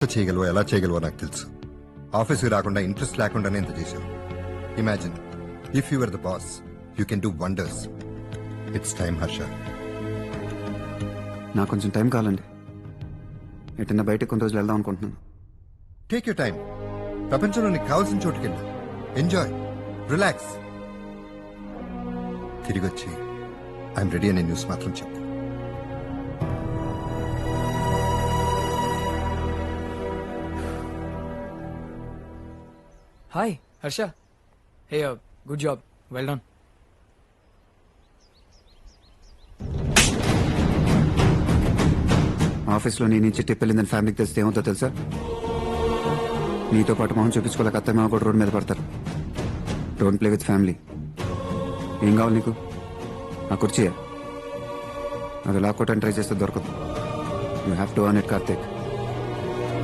చేయగలవో ఎలా చేయగలవో నాకు తెలుసు. ఆఫీస్కి రాకుండా ఇంట్రెస్ట్ లేకుండానే ఇంత చేశావు. Imagine if you are the boss you can do wonders. It's time Harsha. నాకు కొంచెం టైం కావాలండి. ఎటన్నా బయటకు కొన్ని రోజులు వెళ్దాం అనుకుంటున్నాను. Take your time. ప్రపంచంలో నీకు కావాల్సిన చోటుకెళ్ళు. Enjoy, relax. తిరిగి వచ్చి ఐఎమ్ రెడీ అనే న్యూస్ మాత్రం చెప్పు. Hi, Harsha. Hey, good job. Well done. ఆఫీస్లో నీ నుంచి టిప్ వెళ్ళిందని ఫ్యామిలీకి తెలిస్తే ఏమవుతుందో తెలుసా? నీతో పాటు మొహం చూపించుకోలేక అత్తమ్మ కూడా రోడ్ మీద పడతారు. Don't play with family. ఏం కావాలి నీకు? ఆ కుర్చీయా? అది లాక్కోవటానికి ట్రై చేస్తే దొరకదు. You have to earn it, Karthik.